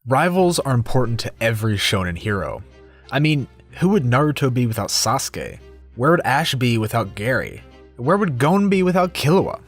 Rivals are important to every shonen hero. I mean, who would Naruto be without Sasuke? Where would Ash be without Gary? Where would Gon be without Killua?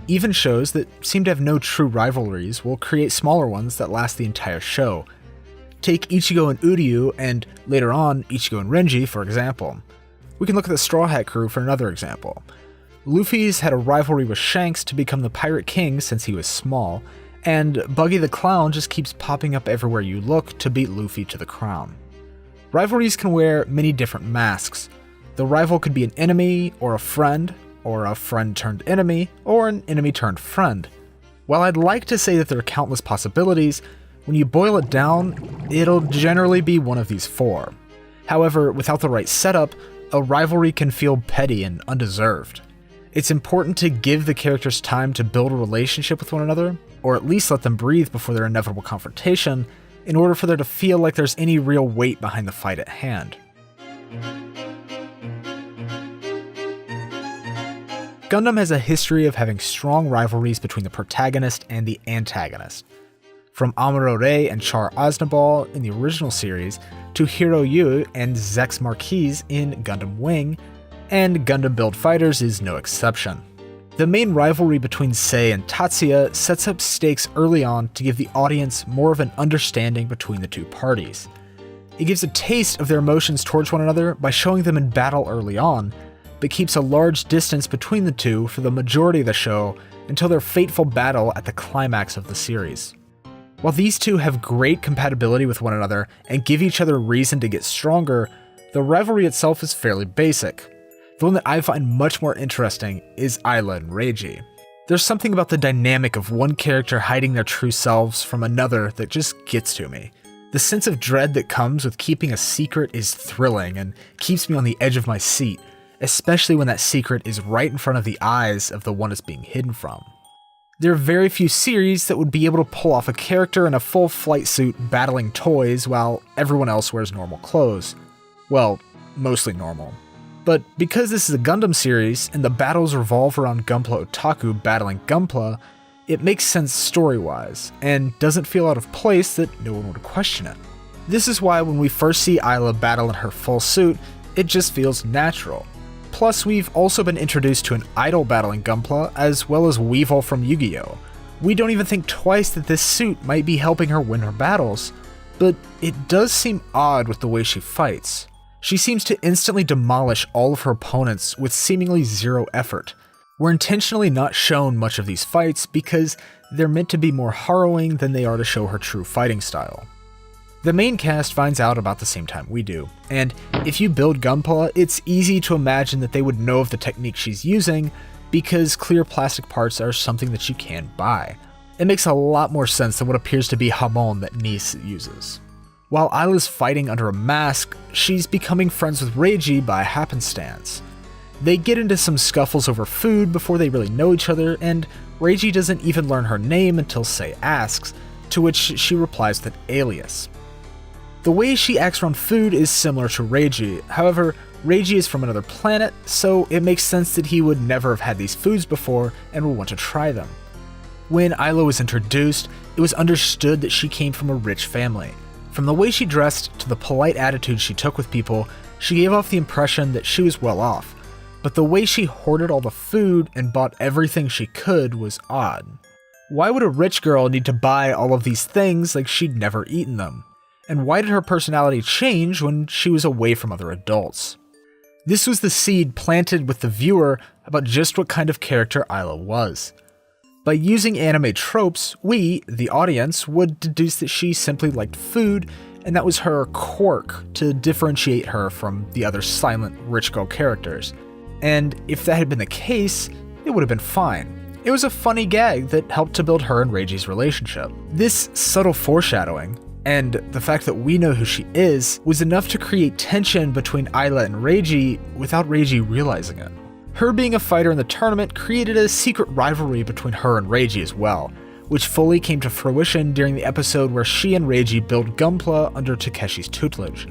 Even shows that seem to have no true rivalries will create smaller ones that last the entire show. Take Ichigo and Uryu, and later on, Ichigo and Renji, for example. We can look at the Straw Hat Crew for another example. Luffy's had a rivalry with Shanks to become the Pirate King since he was small, and Buggy the Clown just keeps popping up everywhere you look to beat Luffy to the crown. Rivalries can wear many different masks. The rival could be an enemy, or a friend turned enemy, or an enemy turned friend. While I'd like to say that there are countless possibilities, when you boil it down, it'll generally be one of these four. However, without the right setup, a rivalry can feel petty and undeserved. It's important to give the characters time to build a relationship with one another, or at least let them breathe before their inevitable confrontation, in order for there to feel like there's any real weight behind the fight at hand. Gundam has a history of having strong rivalries between the protagonist and the antagonist. From Amuro Ray and Char Aznavour in the original series, to Hiro Yu and Zex Marquise in Gundam Wing, and Gundam Build Fighters is no exception. The main rivalry between Sei and Tatsuya sets up stakes early on to give the audience more of an understanding between the two parties. It gives a taste of their emotions towards one another by showing them in battle early on, but keeps a large distance between the two for the majority of the show until their fateful battle at the climax of the series. While these two have great compatibility with one another and give each other reason to get stronger, the rivalry itself is fairly basic. The one that I find much more interesting is Ayla and Reiji. There's something about the dynamic of one character hiding their true selves from another that just gets to me. The sense of dread that comes with keeping a secret is thrilling and keeps me on the edge of my seat, especially when that secret is right in front of the eyes of the one it's being hidden from. There are very few series that would be able to pull off a character in a full flight suit battling toys while everyone else wears normal clothes. Well, mostly normal. But because this is a Gundam series and the battles revolve around Gunpla Otaku battling Gunpla, it makes sense story-wise, and doesn't feel out of place that no one would question it. This is why when we first see Ayla battle in her full suit, it just feels natural. Plus, we've also been introduced to an idol battling Gunpla, as well as Weevil from Yu-Gi-Oh! We don't even think twice that this suit might be helping her win her battles, but it does seem odd with the way she fights. She seems to instantly demolish all of her opponents with seemingly zero effort. We're intentionally not shown much of these fights because they're meant to be more harrowing than they are to show her true fighting style. The main cast finds out about the same time we do, and if you build Gunpla, it's easy to imagine that they would know of the technique she's using because clear plastic parts are something that you can buy. It makes a lot more sense than what appears to be Hamon that Nis uses. While Ayla's fighting under a mask, she's becoming friends with Reiji by happenstance. They get into some scuffles over food before they really know each other, and Reiji doesn't even learn her name until Sei asks, to which she replies with an alias. The way she acts around food is similar to Reiji, however, Reiji is from another planet, so it makes sense that he would never have had these foods before and will want to try them. When Ayla was introduced, it was understood that she came from a rich family. From the way she dressed to the polite attitude she took with people, she gave off the impression that she was well off, but the way she hoarded all the food and bought everything she could was odd. Why would a rich girl need to buy all of these things like she'd never eaten them? And why did her personality change when she was away from other adults? This was the seed planted with the viewer about just what kind of character Ayla was. By using anime tropes, we, the audience, would deduce that she simply liked food, and that was her quirk to differentiate her from the other silent rich girl characters. And if that had been the case, it would have been fine. It was a funny gag that helped to build her and Reiji's relationship. This subtle foreshadowing, and the fact that we know who she is, was enough to create tension between Ayla and Reiji without Reiji realizing it. Her being a fighter in the tournament created a secret rivalry between her and Reiji as well, which fully came to fruition during the episode where she and Reiji build Gunpla under Takeshi's tutelage.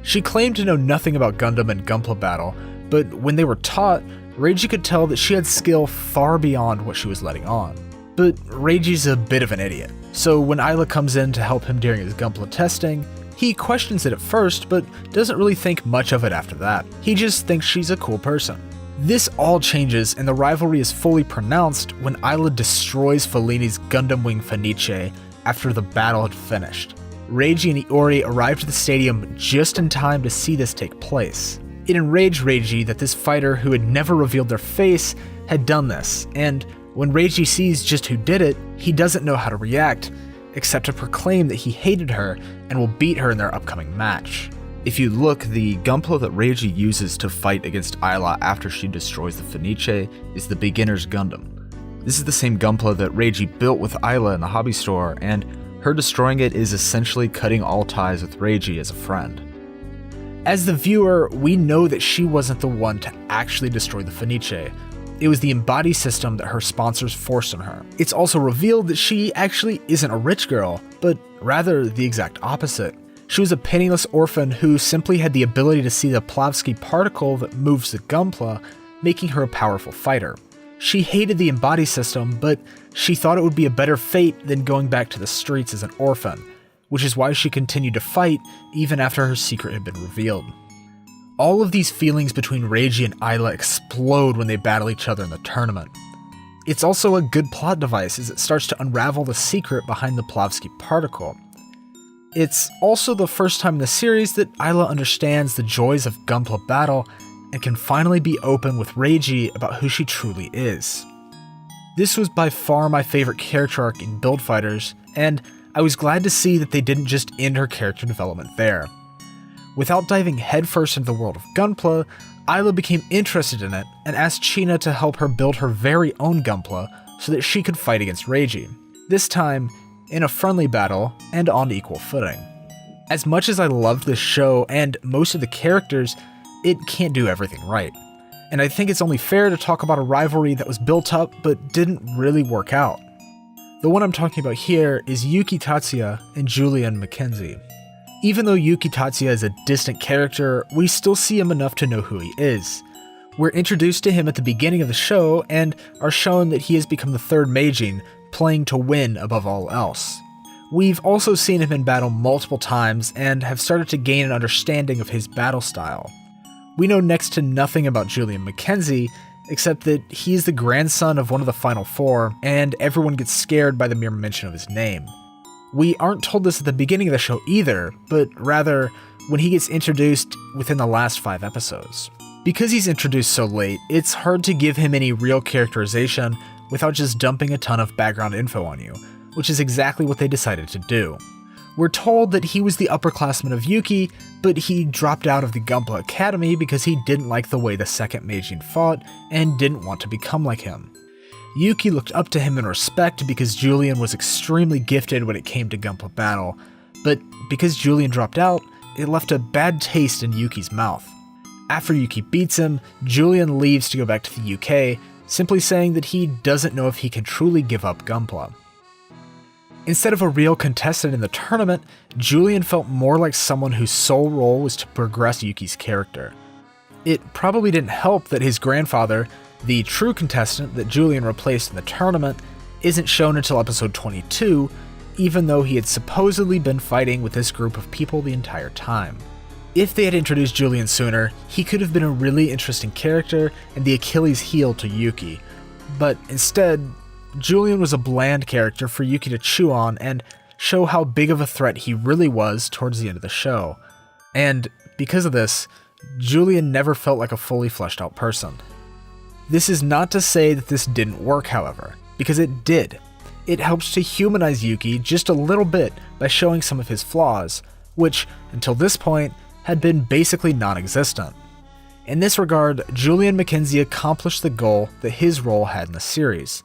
She claimed to know nothing about Gundam and Gunpla battle, but when they were taught, Reiji could tell that she had skill far beyond what she was letting on. But Reiji's a bit of an idiot. So when Ayla comes in to help him during his Gunpla testing, he questions it at first, but doesn't really think much of it after that. He just thinks she's a cool person. This all changes, and the rivalry is fully pronounced when Ayla destroys Fellini's Gundam Wing Fenice after the battle had finished. Reiji and Iori arrived at the stadium just in time to see this take place. It enraged Reiji that this fighter who had never revealed their face had done this, and when Reiji sees just who did it, he doesn't know how to react, except to proclaim that he hated her and will beat her in their upcoming match. If you look, the Gunpla that Reiji uses to fight against Ayla after she destroys the Fenice is the Beginner's Gundam. This is the same Gunpla that Reiji built with Ayla in the hobby store, and her destroying it is essentially cutting all ties with Reiji as a friend. As the viewer, we know that she wasn't the one to actually destroy the Fenice. It was the Embody system that her sponsors forced on her. It's also revealed that she actually isn't a rich girl, but rather the exact opposite. She was a penniless orphan who simply had the ability to see the Plavsky particle that moves the Gunpla, making her a powerful fighter. She hated the Embody system, but she thought it would be a better fate than going back to the streets as an orphan, which is why she continued to fight even after her secret had been revealed. All of these feelings between Reiji and Ayla explode when they battle each other in the tournament. It's also a good plot device as it starts to unravel the secret behind the Plavsky particle. It's also the first time in the series that Ayla understands the joys of Gunpla battle and can finally be open with Reiji about who she truly is. This was by far my favorite character arc in Build Fighters, and I was glad to see that they didn't just end her character development there. Without diving headfirst into the world of Gunpla, Ayla became interested in it and asked China to help her build her very own Gunpla so that she could fight against Reiji. This time, in a friendly battle and on equal footing. As much as I loved this show and most of the characters, it can't do everything right. And I think it's only fair to talk about a rivalry that was built up but didn't really work out. The one I'm talking about here is Yuki Tatsuya and Julian Mackenzie. Even though Yuki Tatsuya is a distant character, we still see him enough to know who he is. We're introduced to him at the beginning of the show and are shown that he has become the third Meijin, playing to win above all else. We've also seen him in battle multiple times and have started to gain an understanding of his battle style. We know next to nothing about Julian Mackenzie, except that he's the grandson of one of the Final Four, and everyone gets scared by the mere mention of his name. We aren't told this at the beginning of the show either, but rather when he gets introduced within the last 5 episodes. Because he's introduced so late, it's hard to give him any real characterization without just dumping a ton of background info on you, which is exactly what they decided to do. We're told that he was the upperclassman of Yuki, but he dropped out of the Gunpla Academy because he didn't like the way the second Meijin fought and didn't want to become like him. Yuki looked up to him in respect because Julian was extremely gifted when it came to Gunpla battle, but because Julian dropped out, it left a bad taste in Yuki's mouth. After Yuki beats him, Julian leaves to go back to the UK, simply saying that he doesn't know if he can truly give up Gunpla. Instead of a real contestant in the tournament, Julian felt more like someone whose sole role was to progress Yuki's character. It probably didn't help that his grandfather, the true contestant that Julian replaced in the tournament, isn't shown until episode 22, even though he had supposedly been fighting with this group of people the entire time. If they had introduced Julian sooner, he could have been a really interesting character and the Achilles heel to Yuki, but instead, Julian was a bland character for Yuki to chew on and show how big of a threat he really was towards the end of the show. And because of this, Julian never felt like a fully fleshed out person. This is not to say that this didn't work, however, because it did. It helps to humanize Yuki just a little bit by showing some of his flaws, which, until this point, had been basically non-existent. In this regard, Julian Mackenzie accomplished the goal that his role had in the series.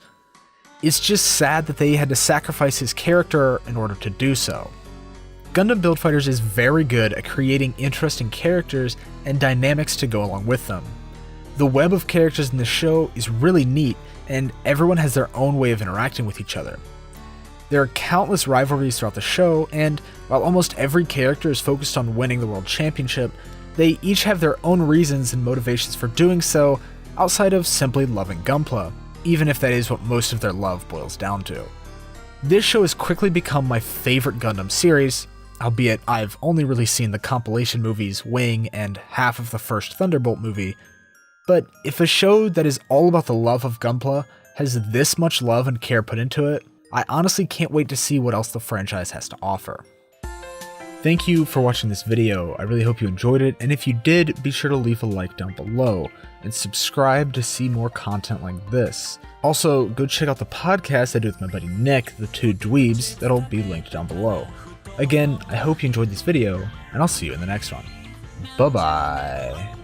It's just sad that they had to sacrifice his character in order to do so. Gundam Build Fighters is very good at creating interesting characters and dynamics to go along with them. The web of characters in the show is really neat, and everyone has their own way of interacting with each other. There are countless rivalries throughout the show, and while almost every character is focused on winning the World Championship, they each have their own reasons and motivations for doing so outside of simply loving Gunpla, even if that is what most of their love boils down to. This show has quickly become my favorite Gundam series, albeit I've only really seen the compilation movies Wing and half of the first Thunderbolt movie. But if a show that is all about the love of Gunpla has this much love and care put into it, I honestly can't wait to see what else the franchise has to offer. Thank you for watching this video. I really hope you enjoyed it, and if you did, be sure to leave a like down below and subscribe to see more content like this. Also, go check out the podcast I do with my buddy Nick, The Two Dweebs, that'll be linked down below. Again, I hope you enjoyed this video, and I'll see you in the next one. Bye-bye.